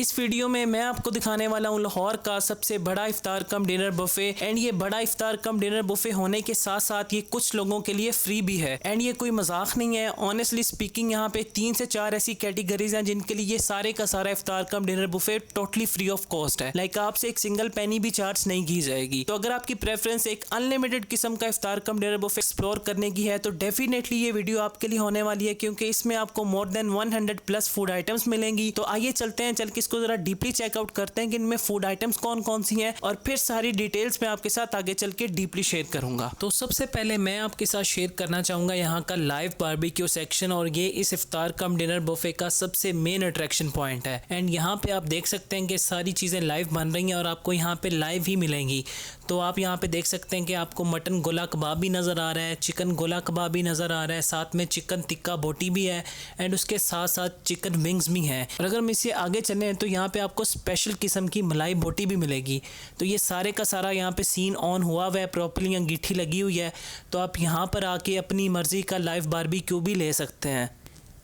इस वीडियो में मैं आपको दिखाने वाला हूँ लाहौर का सबसे बड़ा इफ्तार कम डिनर बुफे। एंड ये बड़ा इफ्तार कम डिनर बुफे होने के साथ साथ ये कुछ लोगों के लिए फ्री भी है। एंड ये कोई मजाक नहीं है, ऑनेस्टली स्पीकिंग यहाँ पे 3 से 4 ऐसी कैटेगरीज हैं जिनके लिए ये सारे का सारा इफ्तार cum dinner buffet totally free of cost है। लाइक आपसे एक सिंगल पेनी भी चार्ज नहीं की जाएगी। तो अगर आपकी प्रेफरेंस एक अनलिमिटेड किस्म का इफ्तार कम डिनर बुफे एक्सप्लोर करने की है तो डेफिनेटली ये वीडियो आपके लिए होने वाली है, क्योंकि इसमें आपको more than 100 plus food items मिलेंगी। तो आइए चलते हैं, चल के इसको जरा डीपली चेकआउट करते हैं कि इनमें फूड आइटम्स कौन कौन सी हैं, और फिर सारी डिटेल्स मैं आपके साथ आगे चल के डीपली शेयर करूंगा। तो सबसे पहले मैं आपके साथ शेयर करना चाहूंगा यहाँ का लाइव बारबेक्यू सेक्शन, और ये इस इफ्तार कम डिनर बुफे का सबसे मेन अट्रैक्शन पॉइंट है। एंड यहाँ पे आप देख सकते हैं कि सारी चीज़ें लाइव बन रही हैं और आपको यहाँ पे लाइव ही मिलेंगी। तो आप यहाँ पे देख सकते हैं कि आपको मटन गोला कबाब भी नज़र आ रहा है, चिकन गोला कबाब भी नज़र आ रहा है, साथ में चिकन टिक्का बोटी भी है, एंड उसके साथ साथ चिकन विंग्स भी हैं। और अगर हम इससे आगे चलें तो यहाँ पे आपको स्पेशल किस्म की मलाई बोटी भी मिलेगी। तो ये सारे का सारा यहाँ पे सीन ऑन हुआ हुआ है, प्रॉपर्ली अंगीठी लगी हुई है। तो आप यहाँ पर आके अपनी मर्ज़ी का लाइव बारबेक्यू भी ले सकते हैं।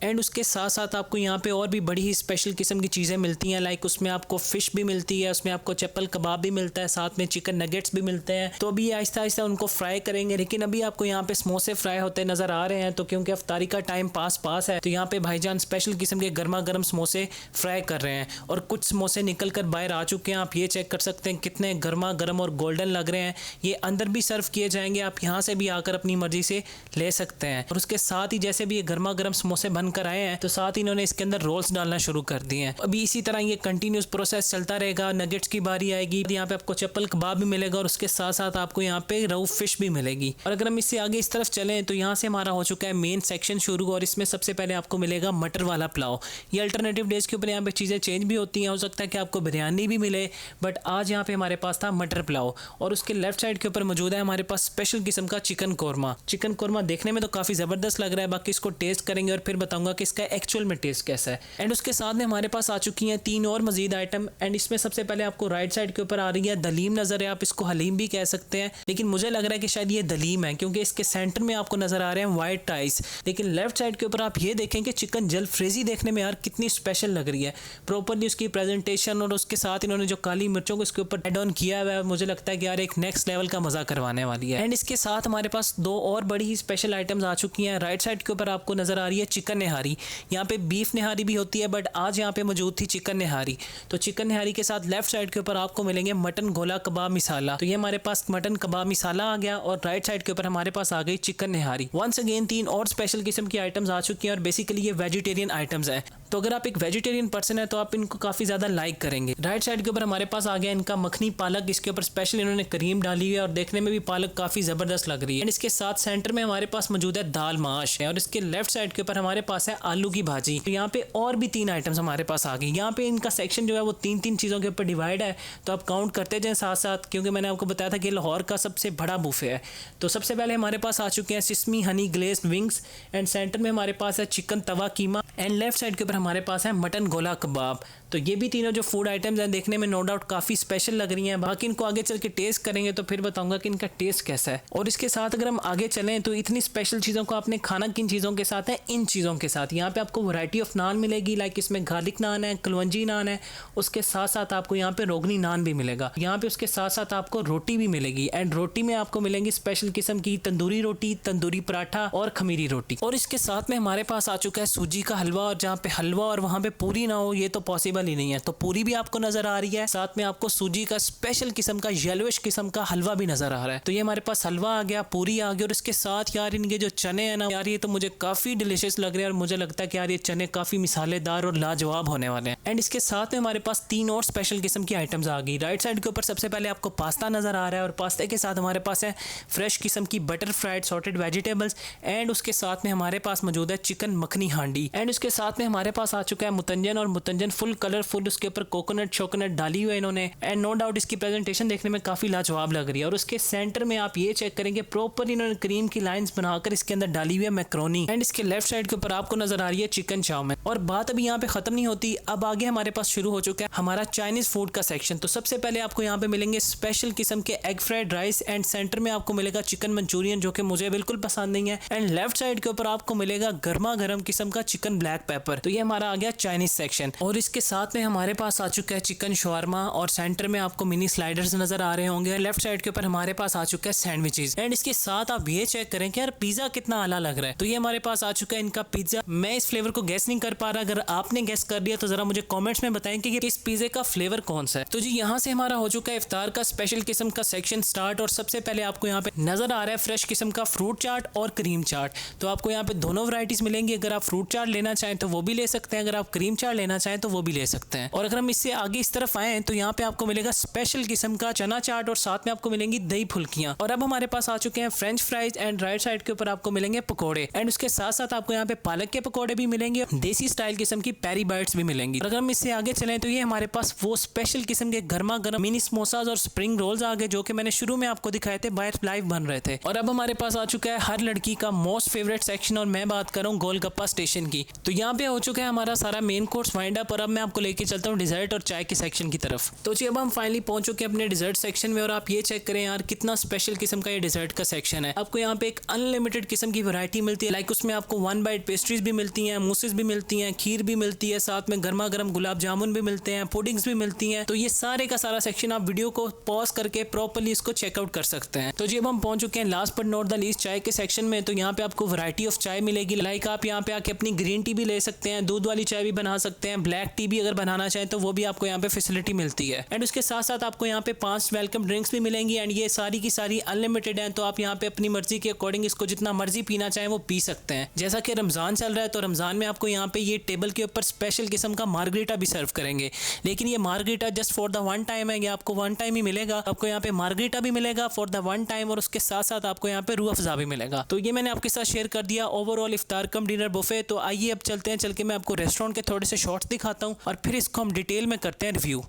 एंड उसके साथ साथ आपको यहाँ पे और भी बड़ी ही स्पेशल किस्म की चीज़ें मिलती हैं। लाइक उसमें आपको फ़िश भी मिलती है, उसमें आपको चप्पल कबाब भी मिलता है, साथ में चिकन नगेट्स भी मिलते हैं। तो अभी आहिस्ता आहिस्ता उनको फ्राई करेंगे, लेकिन अभी आपको यहाँ पे समोसे फ्राई होते नज़र आ रहे हैं। तो क्योंकि अफ्तारी का टाइम पास है, तो यहाँ पे भाईजान स्पेशल किस्म के गर्मा गर्म समोसे फ्राई कर रहे हैं, और कुछ समोसे निकल कर बाहर आ चुके हैं। आप ये चेक कर सकते हैं कितने गर्मा गर्म और गोल्डन लग रहे हैं। ये अंदर भी सर्व किए जाएंगे, आप यहाँ से भी आकर अपनी मर्जी से ले सकते हैं। और उसके साथ ही जैसे भी ये गर्मा गर्म समोसे बनकर आए हैं, तो साथ इन्होंने इसके अंदर रोल्स डालना शुरू कर दिए हैं। अभी इसी तरह ये कंटिन्यूस प्रोसेस चलता रहेगा। नगेट्स की बारी आएगी, यहाँ पे आपको चप्पल कबाब भी मिलेगा, और उसके साथ साथ आपको यहाँ पे रऊ फिश भी मिलेगी। और अगर हम इससे आगे इस तरफ चलें तो यहाँ से हमारा हो चुका है मेन सेक्शन शुरू, और इसमें सबसे पहले आपको मिलेगा मटर वाला पुलाव। ये अल्टरनेटिव डेज के ऊपर यहाँ पे चीज़ें चेंज भी होती हैं, हो सकता है कि आपको बिरयानी भी मिले, बट आज यहाँ पे हमारे पास था मटर पुलाव। और उसके लेफ्ट साइड के ऊपर मौजूद है हमारे पास स्पेशल किस्म का चिकन कौरमा। चिकन कौरमा देखने में तो काफ़ी ज़बरदस्त लग रहा है, बाकी इसको टेस्ट करेंगे और फिर बताऊंगा कि इसका एक्चुअल में टेस्ट कैसा है। एंड उसके साथ में हमारे पास आ चुकी हैं 3 और मजीद आइटम। एंड इसमें सबसे पहले आपको राइट साइड के ऊपर आ रही है दलीम नजर है, आप इसको हलीम भी कह सकते हैं, लेकिन मुझे लग रहा है कि शायद ये दलीम है, क्योंकि इसके सेंटर में आपको नजर आ रहे हैं वाइट राइस। लेकिन लेफ्ट साइड के ऊपर आप ये देखें कि चिकन जलफ्रेजी देखने में यार कितनी स्पेशल लग रही है। प्रॉपरली उसकी प्रेजेंटेशन और उसके साथ इन्होंने जो काली मिर्चों को इसके ऊपर एड ऑन किया हुआ है, मुझे लगता है कि यार एक नेक्स्ट लेवल का मजा करवाने वाली है। एंड इसके साथ हमारे पास 2 और बड़ी ही स्पेशल आइटम्स आ चुकी हैं। राइट साइड के ऊपर आपको नजर आ रही है चिकन निहारी। यहाँ पे बीफ निहारी भी होती है, बट आज यहाँ पे मौजूद थी चिकन निहारी। तो चिकन निहारी के साथ लेफ्ट साइड के ऊपर आपको मिलेंगे मटन गोला कबाब मिसाला। तो ये हमारे पास मटन कबाब मिसाला आ गया, और राइट साइड के ऊपर हमारे पास आ गई चिकन निहारी। वंस अगेन 3 और स्पेशल किस्म की आइटम्स आ चुकी हैं, और बेसिकली ये वेजिटेरियन आइटम्स हैं। तो अगर आप एक वेजिटेरियन पर्सन है तो आप इनको काफ़ी ज़्यादा लाइक करेंगे। राइट साइड के ऊपर हमारे पास आ गया इनका मखनी पालक। इसके ऊपर स्पेशल इन्होंने क्रीम डाली हुई है, और देखने में भी पालक काफ़ी ज़बरदस्त लग रही है। एंड इसके साथ सेंटर में हमारे पास मौजूद है दाल माश है, और इसके लेफ्ट साइड के ऊपर हमारे पास है आलू की भाजी। तो यहाँ पे और भी 3 आइटम्स हमारे पास आ गई। यहाँ पे इनका सेक्शन जो है वो 3-3 चीज़ों के ऊपर डिवाइड है, तो आप काउंट करते जाएं साथ साथ, क्योंकि मैंने आपको बताया था कि लाहौर का सबसे बड़ा बुफे है। तो सबसे पहले हमारे पास आ चुके हैं sesame Honey glazed wings, and centre में हमारे पास है chicken Tawa keema, and left side के ऊपर हमारे पास है मटन गोला कबाब। तो ये भी तीनों जो फूड आइटम्स हैं देखने में नो डाउट काफ़ी स्पेशल लग रही हैं। बाकी इनको आगे चल के टेस्ट करेंगे तो फिर बताऊंगा कि इनका टेस्ट कैसा है। और इसके साथ अगर हम आगे चलें तो इतनी स्पेशल चीज़ों को आपने खाना किन चीज़ों के साथ है, इन चीज़ों के साथ। यहाँ पे आपको वैरायटी ऑफ नान मिलेगी, लाइक इसमें गार्लिक नान है, कलवंजी नान है, उसके साथ साथ आपको यहाँ पे रोगनी नान भी मिलेगा। यहाँ पे उसके साथ साथ आपको रोटी भी मिलेगी, एंड रोटी में आपको मिलेंगी स्पेशल किस्म की तंदूरी रोटी, तंदूरी पराठा और खमीरी रोटी। और इसके साथ में हमारे पास आ चुका है सूजी का हलवा, और जहाँ पे हलवा और वहाँ पे पूरी ना हो ये तो पॉसिबल ही नहीं है। तो पूरी भी आपको नजर आ रही है, साथ में आपको सूजी का स्पेशल किस्म का येलोइश किस्म का हलवा भी नजर आ रहा है। तो ये हमारे पास हलवा आ गया, पूरी आ गई, और इसके साथ यार इनके जो चने हैं ना यार, ये तो मुझे काफी डिलीशियस लग रहे हैं, और मुझे लगता है कि यार ये चने काफी मिसालेदार और लाजवाब होने वाले हैं। एंड इसके साथ में हमारे पास 3 और स्पेशल किस्म की आइटम्स आ गई। राइट साइड के ऊपर सबसे पहले आपको पास्ता नजर आ रहा है, और पास्ते के साथ हमारे पास है फ्रेश किस्म की butter fried sorted vegetables, and उसके साथ में हमारे पास मौजूद है चिकन मखनी हांडी। एंड उसके साथ में हमारे पास आ चुका है मुतंजन, और मुतंजन फुल कलरफुल, उसके ऊपर कोकोनट शोकोनट डाली हुई है इन्होंने, एंड नो डाउट इसकी प्रेजेंटेशन देखने में काफी लाजवाब लग रही है। और उसके सेंटर में आप ये चेक करेंगे प्रॉपर इन्होंने क्रीम की लाइंस बनाकर इसके अंदर डाली हुई है मैक्रोनी, एंड इसके लेफ्ट साइड के ऊपर आपको नजर आ रही है चिकन चाउमीन। और बात अभी यहाँ पे खत्म नहीं होती, अब आगे हमारे पास शुरू हो चुका है हमारा चाइनीज फूड का सेक्शन। तो सबसे पहले आपको यहाँ पे मिलेंगे स्पेशल किस्म के egg fried rice, and centre में आपको मिलेगा चिकन मंचूरियन, जो कि मुझे बिल्कुल पसंद नहीं है। एंड लेफ्ट साइड के ऊपर आपको मिलेगा गर्मा गर्म किस्म का चिकन ब्लैक पेपर। तो ये हमारा आ गया चाइनीज सेक्शन। और इसके साथ साथ में हमारे पास आ चुका है चिकन शवारमा और सेंटर में आपको मिनी स्लाइडर्स नजर आ रहे होंगे। लेफ्ट साइड के ऊपर हमारे पास आ चुका है सैंडविचेस एंड इसके साथ आप ये चेक करें कि यार पिज्जा कितना आला लग रहा है। तो ये हमारे पास आ चुका है इनका पिज्जा। मैं इस फ्लेवर को गेस नहीं कर पा रहा, अगर आपने गेस कर दिया तो जरा मुझे कमेंट्स में बताएं कि इस पिज्जे का फ्लेवर कौन सा है। तो जी यहाँ से हमारा हो चुका है इफ्तार का स्पेशल किस्म का सेक्शन स्टार्ट और सबसे पहले आपको यहाँ पे नजर आ रहा है फ्रेश किस्म का फ्रूट चाट और क्रीम चाट। तो आपको यहाँ पे दोनों वैरायटीज मिलेंगी। अगर आप फ्रूट चाट लेना चाहें तो वो भी ले सकते हैं, अगर आप क्रीम चाट लेना चाहें तो वो भी ले सकते हैं। और अगर हम इससे आगे इस तरफ आए तो यहाँ पे आपको मिलेगा स्पेशल किस्म का चना चाट और साथ में आपको मिलेंगी दही फुल्कियां। और अब हमारे पास आ चुके हैं French fries and right side के ऊपर आपको मिलेंगे पकोड़े एंड उसके साथ साथ आपको यहाँ पे पालक के पकोड़े भी मिलेंगे, देसी स्टाइल किस्म की पेरी बाइट्स भी मिलेंगी। अगर हम इससे आगे चलें तो ये हमारे पास वो स्पेशल किस्म के गर्मा गर्म मिनी समोसाज और स्प्रिंग रोल्स आ गए जो कि मैंने शुरू में आपको दिखाए थे, बाहर लाइव बन रहे थे। और अब हमारे पास आ चुका है हर लड़की का मोस्ट फेवरेट सेक्शन और मैं बात कर रहा हूँ गोलगप्पा स्टेशन की। तो यहाँ पे हो चुका है हमारा सारा मेन कोर्स वाइंड अप और अब मैं आपको लेके चलता हूँ डिजर्ट और चाय के सेक्शन की तरफ। तो जी अब हम फाइनली पहुंच चुके हैं अपने डिजर्ट सेक्शन में और आप ये चेक करें यार कितना स्पेशल किस्म का ये डिजर्ट का सेक्शन है। आपको यहाँ पे एक अनलिमिटेड किस्म की वैरायटी मिलती है, लाइक उसमें आपको 1 बाइट पेस्ट्रीज भी मिलती हैं, मूसेस भी मिलती हैं, खीर भी मिलती है, साथ में गर्मा गर्म गुलाब जामुन भी मिलते हैं, पुडिंग्स भी मिलती हैं। तो ये सारे का सारा सेक्शन आप वीडियो को पॉज करके प्रॉपर्ली इसको चेकआउट कर सकते हैं। तो जी अब हम पहुंच चुके हैं last but not the least चाय के सेक्शन में। तो यहाँ पे आपको वैरायटी ऑफ चाय मिलेगी, लाइक आप यहाँ पे आके अपनी ग्रीन टी भी ले सकते हैं, दूध वाली चाय भी बना सकते हैं, ब्लैक टी भी अगर बनाना चाहें तो वो भी आपको यहाँ पे फैसिलिटी मिलती है। एंड उसके साथ साथ आपको यहाँ पे 5 वेलकम ड्रिंक्स भी मिलेंगी एंड ये सारी की सारी अनलिमिटेड हैं। तो आप यहाँ पे अपनी मर्जी के अकॉर्डिंग इसको जितना मर्जी पीना चाहें वो पी सकते हैं। जैसा कि रमजान चल रहा है तो रमजान में आपको यहाँ पे ये टेबल के ऊपर स्पेशल किस्म का मार्गरीटा भी सर्व करेंगे, लेकिन ये margarita just for the one time है, ये आपको वन टाइम ही मिलेगा। आपको यहाँ पे मार्गरीटा भी मिलेगा फॉर द वन टाइम और उसके साथ साथ आपको यहाँ पे रूह अफ़ज़ा भी मिलेगा। तो ये मैंने आपके साथ शेयर कर दिया ओवरऑल इफ्तार कम डिनर बुफे। तो आइए अब चलते हैं, चल के मैं आपको रेस्टोरेंट के थोड़े से शॉट्स दिखाता हूँ और फिर इसको हम डिटेल में करते हैं review.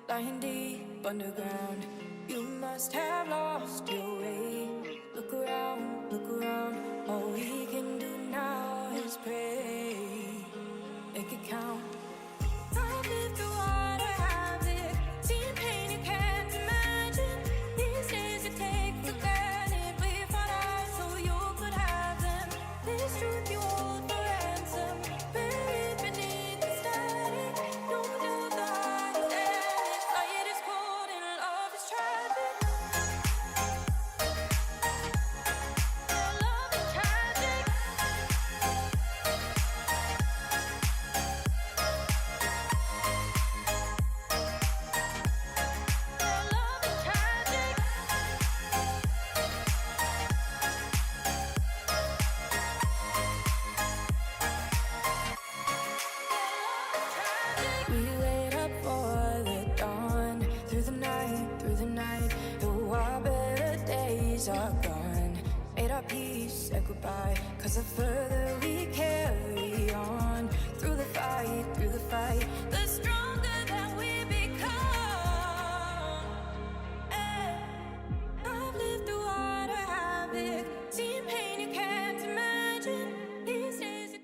Lying deep underground, you must have lost your way. Look around, all we can do now is pray. Make it count. I've lived through what I have lived, seen pain you can't imagine. These days you take for granted, we fought out so you could have them. This truth you hold for ransom, buried beneath the static. No doubt the heart is endless, light is cold and love is tragic. Yeah, love is tragic. Yeah, love is tragic. We wait up for the dawn, through the night, though our better days are gone. Made our peace, said goodbye, 'cause the further we carry on, through the fight, the stronger that we become. I've lived through what I haven't, seen pain you can't imagine. These days you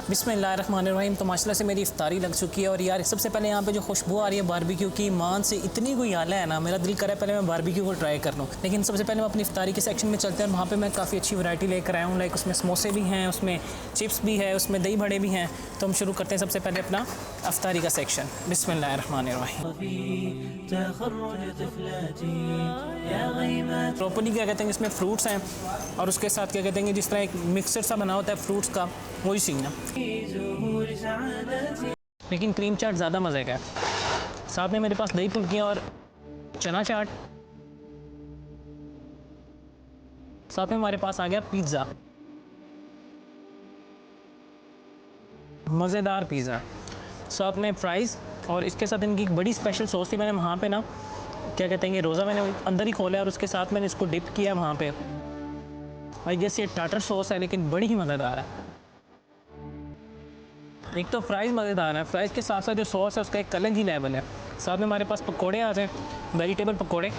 बिस्मिल्लाहिर्रहमानिर्रहीम। तो माशाल्लाह से मेरी इफ्तारी लग चुकी है और यार सबसे पहले यहाँ पे जो खुशबू आ रही है बारबेक्यू की, मान से इतनी कोई आला है ना, मेरा दिल करे पहले मैं बारबेक्यू को ट्राई कर लूँ। लेकिन सबसे पहले मैं अपनी इफ्तारी के सेक्शन में चलते हैं। वहाँ पे मैं काफ़ी अच्छी वैरायटी लेकर आया हूँ, लाइक उसमें समोसे भी हैं, उसमें चिप्स भी है, उसमें दही बड़े भी हैं। तो हम शुरू करते हैं सबसे पहले अपना इफ्तारी का सेक्शन। बिस्मिल्लाहिर्रहमानिर्रहीम। प्रॉपर्ली क्या कहते हैं इसमें फ्रूट्स हैं और उसके साथ क्या कहते हैं जिस तरह एक मिक्सर सा बना होता है फ्रूट्स का, वही सीन है। लेकिन क्रीम चाट ज़्यादा मज़े का है। साथ में मेरे पास दही फुल्कियाँ और चना चाट, साथ में हमारे पास आ गया पिज़्ज़ा, मज़ेदार पिज़्ज़ा, साथ में फ्राइज़ और इसके साथ इनकी एक बड़ी स्पेशल सॉस थी। मैंने वहाँ पे ना क्या कहते हैं रोज़ा मैंने अंदर ही खोला है और उसके साथ मैंने इसको डिप किया वहाँ पे। भाई जैसे ये टाटर सॉस है लेकिन बड़ी ही मज़ेदार है। एक तो फ्राइज़ मज़ेदार है, फ्राइज़ के साथ साथ जो सॉस है उसका एक अलग ही लेवल है। साथ में हमारे पास पकोड़े आ जाए, वेजिटेबल पकोड़े,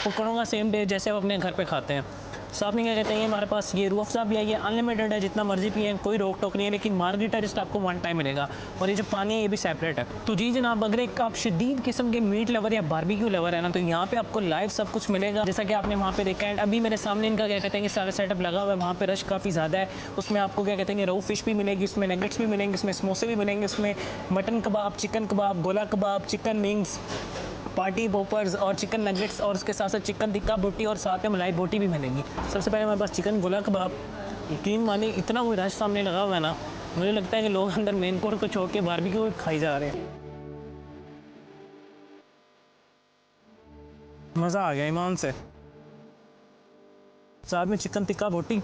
वो करूँगा सेम डे जैसे आप अपने घर पे खाते हैं। साथ में क्या कहते हैं हमारे पास ये रूह अफ़ज़ा भी है, ये अनलिमिटेड है, जितना मर्जी पिए, कोई रोक टोक नहीं है, लेकिन मार्गरीटा जस्ट आपको वन टाइम मिलेगा और ये जो पानी है ये भी सेपरेट है। तो जी जनाब, अगर एक आप शदीद किस्म के मीट लवर या बारबेक्यू लवर है ना, तो यहाँ पे आपको लाइव सब कुछ मिलेगा जैसा कि आपने वहाँ पे देखा है। अभी मेरे सामने इनका क्या कहते हैं कि सारा सेटअप लगा हुआ है, वहाँ पे रश काफ़ी ज़्यादा है। उसमें आपको क्या कहते हैं रो फिश भी मिलेगी, उसमें नगेट्स भी मिलेंगे, उसमें समोसे भी मिलेंगे, उसमें मटन कबाब, चिकन कबाब, गोला कबाब, चिकन विंग्स, पार्टी पॉपर्स और चिकन नगेट्स, और उसके साथ साथ चिकन टिक्का बोटी और साथ में मलाई बोटी भी मिलेंगी। सबसे पहले हमारे पास चिकन गोला कबाब, यकीन माने इतना कोई रश सामने लगा हुआ है ना, मुझे लगता है कि लोग अंदर मेन कोर्स को छोड़ के बारबेक्यू खाई जा रहे हैं। मज़ा आ गया ईमान से। साथ में चिकन टिक्का बोटी,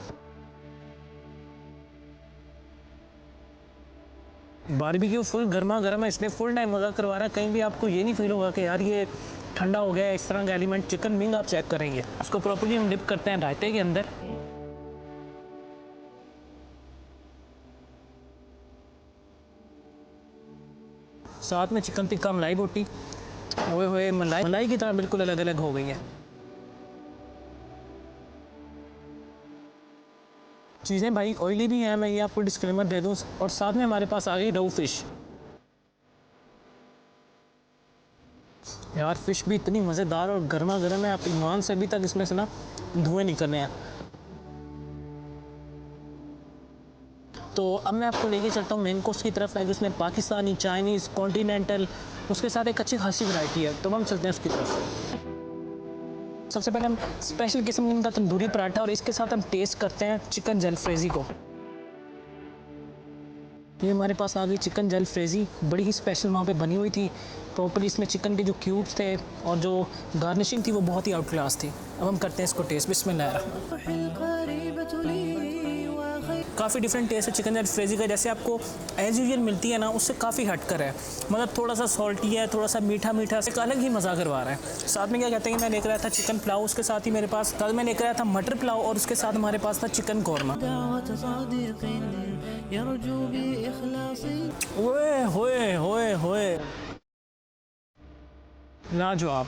बारबेक्यू फुल गर्मा गर्म है, इसलिए फुल टाइम मज़ा करवा रहा है। कहीं भी आपको ये नहीं फील होगा कि यार ये ठंडा हो गया है, इस तरह का एलिमेंट। चिकन विंग आप चेक करेंगे, उसको प्रॉपर्ली हम डिप करते हैं रायते के अंदर। साथ में चिकन टिक्का मलाई बोटी, ओए होए, मलाई की तरह बिल्कुल अलग अलग हो गई है चीज़ें भाई। ऑयली भी हैं, मैं ये आपको डिस्क्लेमर दे दूँ। और साथ में हमारे पास आ गई रो फिश। यार फ़िश भी इतनी मज़ेदार और गर्मा गर्म है, आप ईमान से अभी तक इसमें से ना धुएँ निकल रहे हैं। तो अब मैं आपको लेके चलता हूँ मेन कोर्स की तरफ, है जिसमें पाकिस्तानी, चाइनीज़, कॉन्टिनेंटल, उसके साथ एक अच्छी खासी वैरायटी है। तो हम चलते हैं उसकी तरफ। सबसे पहले हम स्पेशल किस्म का तंदूरी पराठा, और इसके साथ हम टेस्ट करते हैं चिकन जलफ्रेज़ी को। ये हमारे पास आ गई चिकन जलफ्रेज़ी, बड़ी ही स्पेशल वहाँ पे बनी हुई थी प्रॉपर्ली। इसमें चिकन के जो क्यूब्स थे और जो गार्निशिंग थी वो बहुत ही आउट क्लास थी। अब हम करते हैं इसको टेस्ट। बिस्मिल्लाह। काफ़ी डिफरेंट टेस्ट है चिकन जलफ्रेज़ी का, जैसे आपको एज़ यूजुअल मिलती है ना, उससे काफ़ी हट कर है। मतलब थोड़ा सा सॉल्टी है, थोड़ा सा मीठा मीठा, एक अलग ही मज़ा करवा रहा है। साथ में क्या कहते हैं कि मैं लेकर आया था चिकन पुलाव, उसके साथ ही मेरे पास कल मैं लेकर आया था मटर पुलाव, और उसके साथ हमारे पास था चिकन कौरमा। ओए होए होए होए, लाजवाब।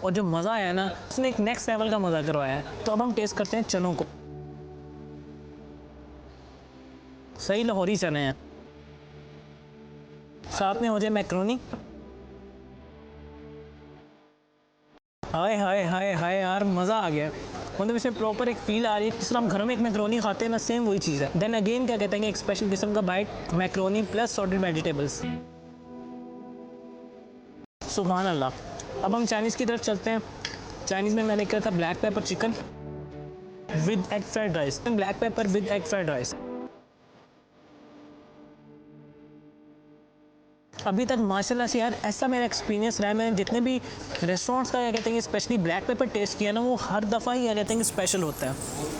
और जो मज़ा आया ना, उसने एक नेक्स्ट लेवल का मज़ा करवाया है। तो अब हम टेस्ट करते हैं चनों को। सही लाहौरी चने हैं। साथ में हो जाए मैक्रोनी। हाय हाय हाय हाय यार, मज़ा आ गया। मतलब इसमें प्रॉपर एक फील आ रही है, जिस तरह हम घर में एक मैक्रोनी खाते हैं ना, सेम वही चीज़ है। देन अगेन क्या कहते हैं कि एक स्पेशल किस्म का bite, macaroni plus salted vegetables. सुभान अल्लाह। अब हम चाइनीज़ की तरफ चलते हैं। चाइनीज़ में मैंने किया था black pepper chicken with egg fried rice. Black pepper with egg fried rice. अभी तक माशाल्लाह से यार ऐसा मेरा एक्सपीरियंस रहा है, मैंने जितने भी रेस्टोरेंट्स का क्या कहते हैं स्पेशली ब्लैक पेपर टेस्ट किया ना, वो हर दफ़ा ही क्या कहते हैं कि स्पेशल होता है।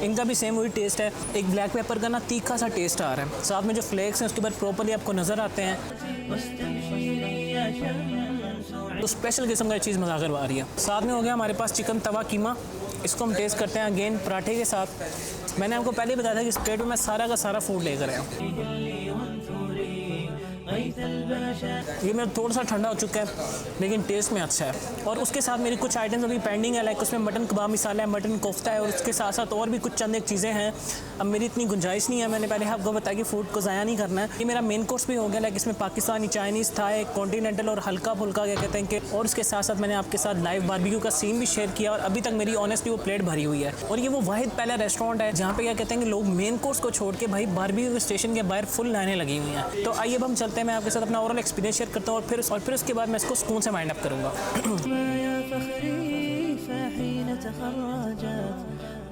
इनका भी सेम वही टेस्ट है। एक ब्लैक पेपर का ना तीखा सा टेस्ट आ रहा है, साथ में जो फ्लेक्स हैं उसके ऊपर प्रॉपर्ली आपको नज़र आते हैं। तो स्पेशल किस्म का चीज़ मज़ा करवा रही है। साथ में हो गया हमारे पास चिकन तवा कीमा, इसको हम टेस्ट करते हैं अगेन पराठे के साथ। मैंने आपको पहले बताया था कि इस प्लेट में मैं सारा का सारा फूड लेकर आया हूँ। ये मेरा थोड़ा सा ठंडा हो चुका है, लेकिन टेस्ट में अच्छा है। और उसके साथ मेरी कुछ आइटम्स अभी पेंडिंग है, लाइक उसमें मटन कबाब मसाला है, मटन कोफ्ता है, और उसके साथ साथ और भी कुछ चंद एक चीज़ें हैं। अब मेरी इतनी गुंजाइश नहीं है, मैंने पहले आपको बताया कि फ़ूड को ज़ाया नहीं करना है। ये मेरा मेन कोर्स भी हो गया, लाइक इसमें पाकिस्तानी, चाइनीज़, थाई, कॉन्टिनेंटल और हल्का फुल्का क्या कहते हैं कि, और उसके साथ साथ मैंने आपके साथ लाइव बारबेक्यू का सीन भी शेयर किया। और अभी तक मेरी ऑनेस्टली वो प्लेट भरी हुई है। और ये वो वाहिद पहला रेस्टोरेंट है जहाँ पे क्या कहते हैं कि लोग मेन कोर्स को छोड़ के भाई बारबेक्यू स्टेशन के बाहर फुल लाइनें लगी हुई हैं। तो आइए अब हम चलते हैं, मैं आपके साथ अपना ओवरऑल एक्सपीरियंस शेयर करता हूँ, और फिर उसके बाद मैं इसको सुकून से वाइंड अप करूँगा।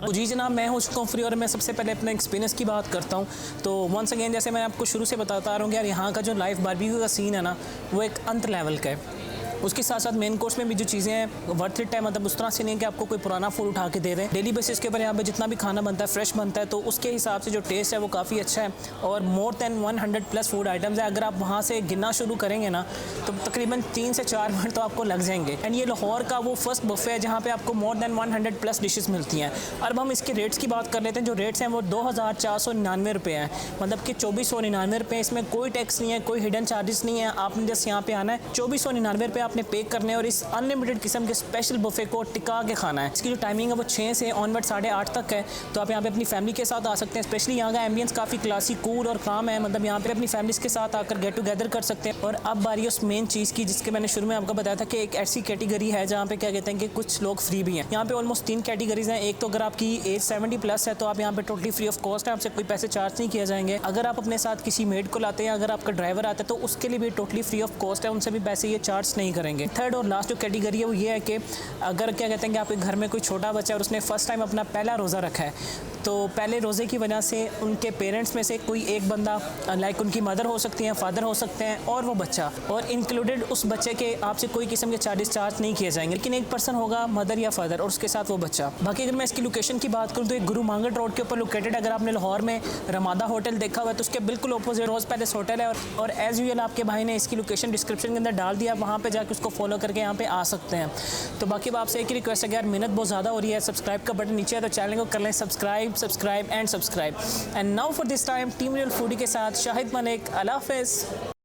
तो जी जनाब, मैं हो चुका हूँ फ्री, और मैं सबसे पहले अपने एक्सपीरियंस की बात करता हूँ। तो वंस अगेन जैसे मैं आपको शुरू से बताता आ रहा हूँ कि यार यहाँ का जो लाइव बारबेक्यू का सीन है ना, वो एक अंतर लेवल का है। उसके साथ साथ मेन कोर्स में भी जो चीज़ें हैं वर्थ इट है, मतलब उस तरह से नहीं है कि आपको कोई पुराना फूड उठा के दे दें। डेली बेसिस के ऊपर यहाँ पे जितना भी खाना बनता है फ्रेश बनता है, तो उसके हिसाब से जो टेस्ट है वो काफ़ी अच्छा है। और मोर देन 100+ फूड आइटम्स है। अगर आप वहाँ से गिनना शुरू करेंगे ना, तो तकरीबन 3 से 4 मिनट तो आपको लग जाएंगे। एंड ये लाहौर का वो फर्स्ट बुफे है जहाँ पे आपको मोर देन 100+ डिशेस मिलती हैं। अब हम इसके रेट्स की बात कर लेते हैं। जो रेट्स हैं वो 2499 रुपये हैं, मतलब कि 2499 रुपये। इसमें कोई टैक्स नहीं है, कोई हिडन चार्जेस नहीं है। आपने जस्ट यहाँ पे आना है, 2499 रुपये आपने पे करने और इस अनलिमिटेड किस्म के स्पेशल बुफे को टिका के खाना है। इसकी जो टाइमिंग है वो 6 से ऑनवर्ड 8:30 तक है। तो आप यहाँ पे अपनी फैमिली के साथ आ सकते हैं। स्पेशली यहाँ का एम्बियंस काफ़ी क्लासी, कूल और काम है। मतलब यहाँ पे अपनी फैमिलीज के साथ आकर गेट टुगेदर कर सकते हैं। और अब बारी है उस मेन चीज़ की जिसके मैंने शुरू में आपको बताया था कि एक ऐसी कैटेगरी है जहाँ पे क्या कहते हैं कि कुछ लोग फ्री भी हैं। यहाँ पे ऑलमोस्ट 3 कैटेगरीज हैं। एक तो अगर आपकी एज 70+ है तो आप यहाँ पे टोटली फ्री ऑफ कॉस्ट है, आपसे कोई पैसे चार्ज नहीं किए जाएंगे। अगर आप अपने साथ किसी मेड को लाते हैं, अगर आपका ड्राइवर आता है तो उसके लिए भी टोटली फ्री ऑफ कॉस्ट है, उनसे भी पैसे ये चार्ज नहीं करेंगे। थर्ड और लास्ट जो कैटेगरी है वो ये है कि अगर क्या कहते हैं कि आपके घर में कोई छोटा बच्चा है और उसने फर्स्ट टाइम अपना पहला रोज़ा रखा है, तो पहले रोज़े की वजह से उनके पेरेंट्स में से कोई एक बंदा, लाइक उनकी मदर हो सकती हैं, फादर हो सकते हैं और वो बच्चा, और इंक्लूडेड उस बच्चे के आपसे कोई किस्म के चार्जेस चार्ज नहीं किए जाएंगे, लेकिन एक पर्सन होगा मदर या फादर और उसके साथ वो बच्चा। बाकी अगर मैं इसकी लोकेशन की बात करूँ तो एक गुरु मांगट रोड के ऊपर लोकेटेड। अगर आपने लाहौर में रमादा होटल देखा हुआ है तो उसके बिल्कुल अपोजिट रोज़ पैलेस होटल है। और एज यूजुअल आपके भाई ने इसकी लोकेशन डिस्क्रिप्शन के अंदर डाल दिया, वहाँ पे जाकर उसको फॉलो करके यहाँ पे आ सकते हैं। तो बाकी आपसे एक ही रिक्वेस्ट है कि यार मेहनत बहुत ज़्यादा हो रही है, सब्सक्राइब का बटन नीचे है तो चैनल को कर लें subscribe and subscribe. And now for this time team real foodie के साथ शाहिद मलिक। अल्लाह हाफ़िज़।